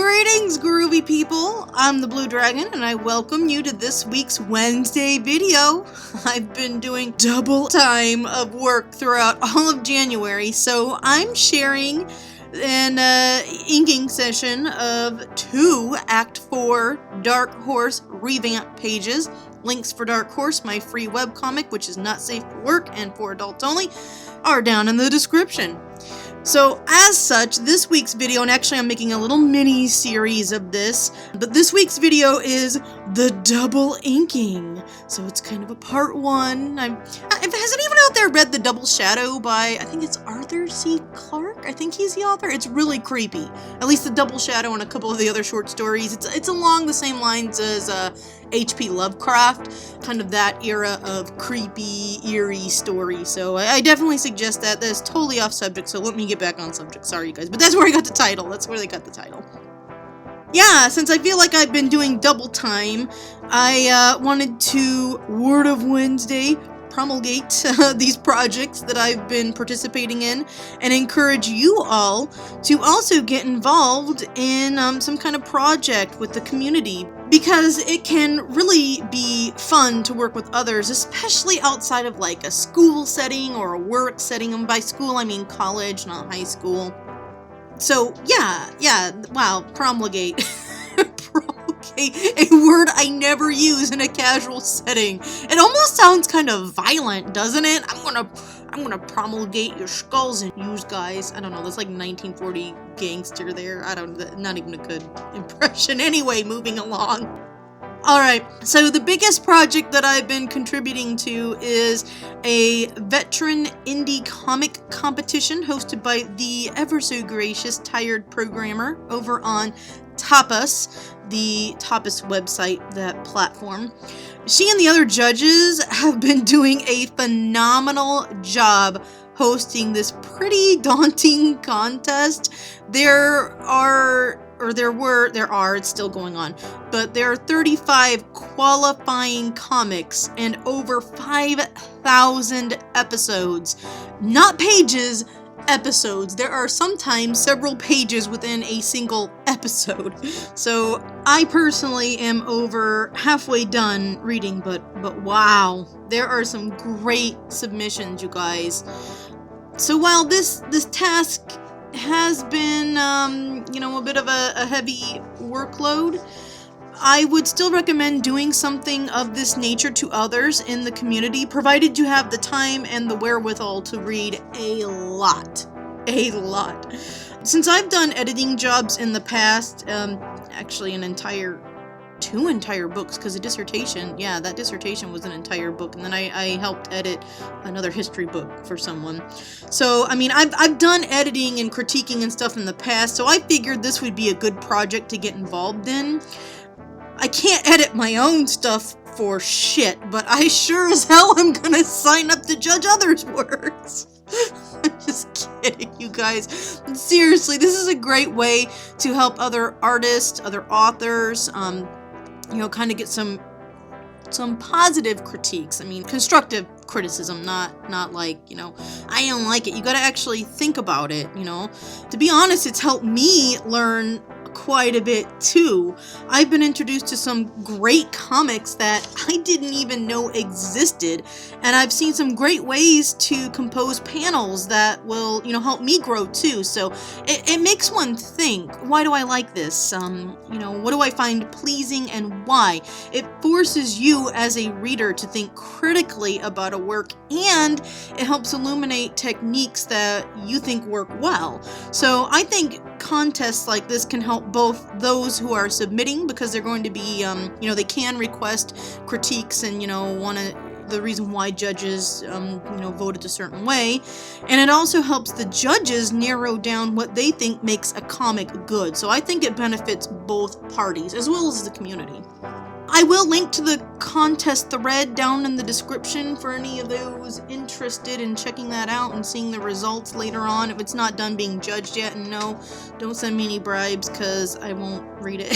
Greetings, groovy people! I'm the Blue Dragon, and I welcome you to this week's Wednesday video. I've been doing double time of work throughout all of January, so I'm sharing an inking session of 2 Act 4 Dark Horse revamp pages. Links for Dark Horse, my free webcomic, which is not safe for work and for adults only, are down in the description. So, as such, this week's video, and actually I'm making a little mini-series of this, but this week's video is the double inking. So it's kind of a part 1. Has anyone out there read The Double Shadow by, I think it's Arthur C. Clarke? I think he's the author. It's really creepy. At least The Double Shadow and a couple of the other short stories. It's along the same lines as H.P. Lovecraft, kind of that era of creepy, eerie story. So I definitely suggest that. That's totally off subject, so let me get back on subject. Sorry, you guys. But that's where I got the title. That's where they got the title. Yeah, since I feel like I've been doing double time, I wanted to Word of Wednesday promulgate these projects that I've been participating in and encourage you all to also get involved in some kind of project with the community, because it can really be fun to work with others, especially outside of like a school setting or a work setting. And by school I mean college, not high school. So yeah, wow, promulgate. A word I never use in a casual setting. It almost sounds kind of violent, doesn't it? I'm gonna promulgate your skulls and use guys. I don't know, that's like 1940 gangster there. Not even a good impression. Anyway, moving along. Alright, so the biggest project that I've been contributing to is a veteran indie comic competition hosted by the ever-so-gracious Tired Programmer over on Tapas, the Tapas website, that platform. She and the other judges have been doing a phenomenal job hosting this pretty daunting contest. It's still going on, but there are 35 qualifying comics and over 5,000 episodes. Not pages, episodes. There are sometimes several pages within a single episode. So I personally am over halfway done reading, but wow, there are some great submissions, you guys. So while this task has been, a bit of a heavy workload, I would still recommend doing something of this nature to others in the community, provided you have the time and the wherewithal to read a lot. Since I've done editing jobs in the past, actually two entire books, because a dissertation, that dissertation was an entire book, and then I helped edit another history book for someone. So, I mean, I've done editing and critiquing and stuff in the past, so I figured this would be a good project to get involved in. I can't edit my own stuff for shit, but I sure as hell am gonna sign up to judge others' works. I'm just kidding, you guys. Seriously, this is a great way to help other artists, other authors, kind of get some positive critiques. I mean, constructive criticism, not like, I don't like it. You gotta actually think about it, To be honest, it's helped me learn quite a bit too. I've been introduced to some great comics that I didn't even know existed, and I've seen some great ways to compose panels that will, help me grow too. So it makes one think, why do I like this? What do I find pleasing and why? It forces you as a reader to think critically about a work, and it helps illuminate techniques that you think work well. So I think contests like this can help both those who are submitting, because they're going to be, they can request critiques and, the reason why judges, voted a certain way. And it also helps the judges narrow down what they think makes a comic good. So I think it benefits both parties, as well as the community. I will link to the contest thread down in the description for any of those interested in checking that out and seeing the results later on if it's not done being judged yet. And no, don't send me any bribes, because I won't read it.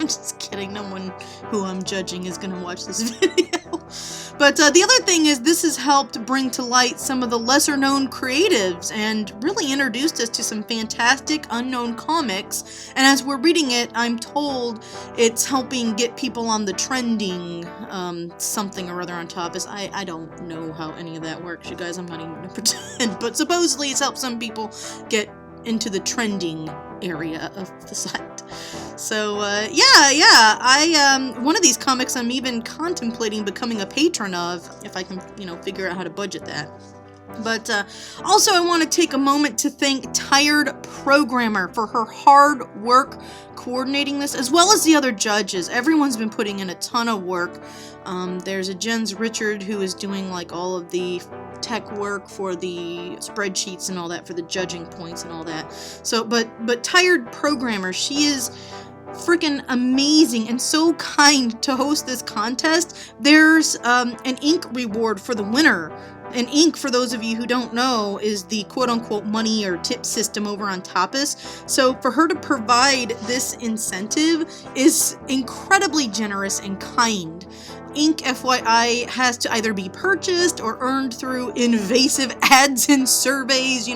I'm just kidding. kidding. No one who I'm judging is going to watch this video. But the other thing is this has helped bring to light some of the lesser known creatives and really introduced us to some fantastic unknown comics. And as we're reading it, I'm told it's helping get people on the trending something or other on top. I don't know how any of that works, you guys. I'm not even going to pretend. But supposedly it's helped some people get into the trending area of the site. So one of these comics I'm even contemplating becoming a patron of, if I can, figure out how to budget that. But also I want to take a moment to thank Tired Programmer for her hard work coordinating this, as well as the other judges. Everyone's been putting in a ton of work. There's a Jens Richard who is doing like all of the tech work for the spreadsheets and all that for the judging points and all that. So, but Tired Programmer, she is freaking amazing and so kind to host this contest. There's an ink reward for the winner. And ink, for those of you who don't know, is the quote-unquote money or tip system over on Tapas. So for her to provide this incentive is incredibly generous and kind. Ink, FYI, has to either be purchased or earned through invasive ads and surveys,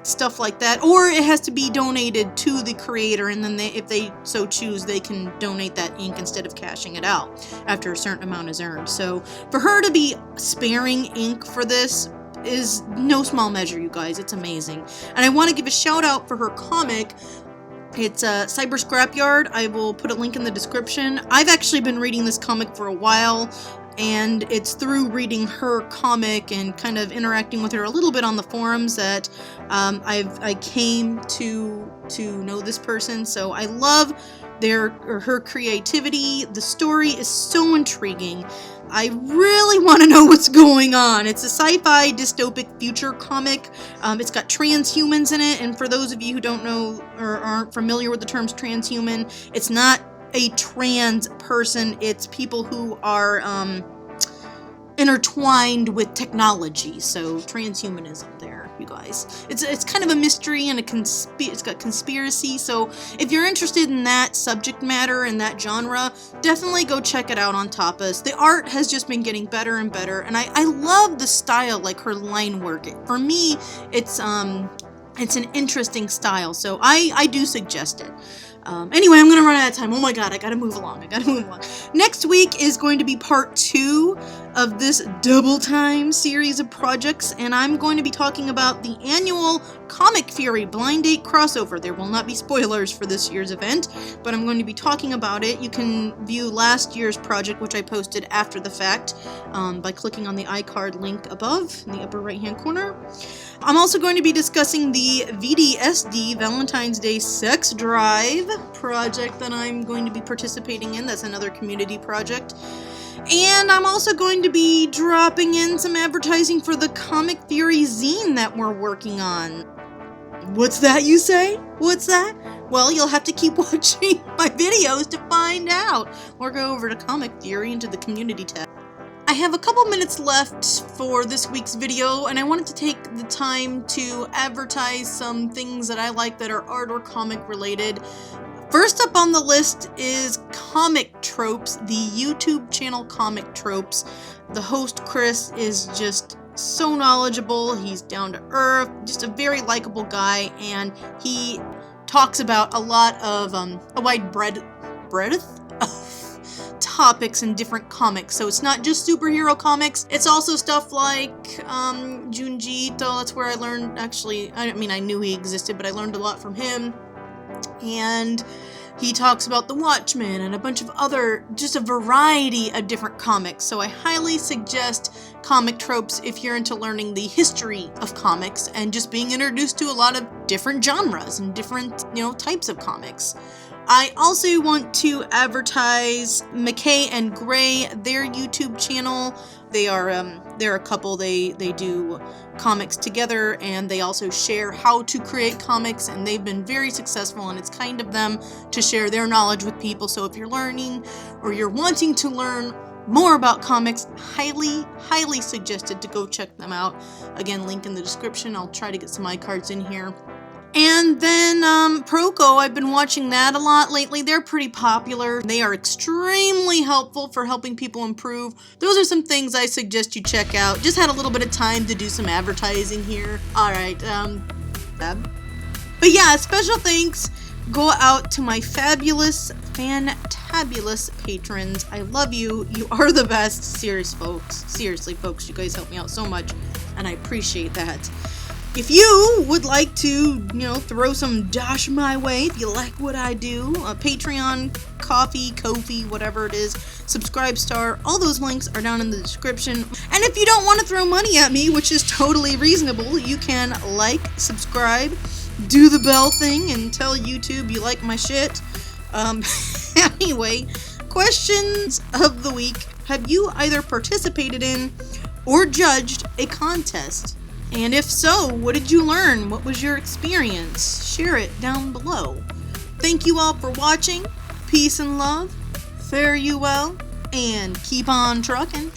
stuff like that, or it has to be donated to the creator, and then if they so choose, they can donate that ink instead of cashing it out after a certain amount is earned. So for her to be sparing ink for this is no small measure, you guys. It's amazing. And I want to give a shout out for her comic. It's Cyber Scrapyard. I will put a link in the description. I've actually been reading this comic for a while, and it's through reading her comic and kind of interacting with her a little bit on the forums that I came to know this person. So I love her creativity. The story is so intriguing. I really want to know what's going on. It's a sci-fi dystopic future comic. It's got transhumans in it, and for those of you who don't know or aren't familiar with the terms transhuman, it's not a trans person, it's people who are intertwined with technology. So transhumanism there, you guys. It's kind of a mystery and it's got conspiracy. So if you're interested in that subject matter and that genre, definitely go check it out on Tapas. The art has just been getting better and better, and I love the style, like her line work. For me, it's an interesting style, so I do suggest it. Anyway, I'm gonna run out of time. Oh my god, I gotta move along. Next week is going to be part 2 of this double time series of projects, and I'm going to be talking about the annual Comic Fury Blind Date crossover. There will not be spoilers for this year's event, but I'm going to be talking about it. You can view last year's project, which I posted after the fact, by clicking on the iCard link above in the upper right hand corner. I'm also going to be discussing the VDSD Valentine's Day Sex Drive project that I'm going to be participating in. That's another community project. And I'm also going to be dropping in some advertising for the Comic Fury zine that we're working on. What's that, you say? What's that? Well, you'll have to keep watching my videos to find out. Or go over to Comic Fury into the community tab. I have a couple minutes left for this week's video, and I wanted to take the time to advertise some things that I like that are art or comic related. First up on the list is Comic Tropes, the YouTube channel Comic Tropes. The host, Chris, is just so knowledgeable. He's down to earth, just a very likable guy, and he talks about a lot of a wide breadth of topics in different comics. So it's not just superhero comics, it's also stuff like Junji Ito. That's where I learned, actually, I knew he existed, but I learned a lot from him. And he talks about The Watchmen and a bunch of other, just a variety of different comics. So I highly suggest Comic Tropes if you're into learning the history of comics and just being introduced to a lot of different genres and different, types of comics. I also want to advertise McKay and Gray, their YouTube channel. They're a couple. They do comics together, and they also share how to create comics, and they've been very successful, and it's kind of them to share their knowledge with people. So if you're learning or you're wanting to learn more about comics, highly suggested to go check them out. Again, link in the description. I'll try to get some iCards in here. And then Proko, I've been watching that a lot lately. They're pretty popular. They are extremely helpful for helping people improve. Those are some things I suggest you check out. Just had a little bit of time to do some advertising here. Alright, but yeah, special thanks go out to my fabulous, fantabulous patrons. I love you. You are the best. Seriously, folks, you guys help me out so much, and I appreciate that. If you would like to, throw some dosh my way, if you like what I do, Patreon, Ko-fi, whatever it is, Subscribe Star, all those links are down in the description. And if you don't want to throw money at me, which is totally reasonable, you can like, subscribe, do the bell thing, and tell YouTube you like my shit. Anyway, questions of the week. Have you either participated in or judged a contest? And if so, what did you learn? What was your experience? Share it down below. Thank you all for watching. Peace and love. Fare you well. And keep on trucking.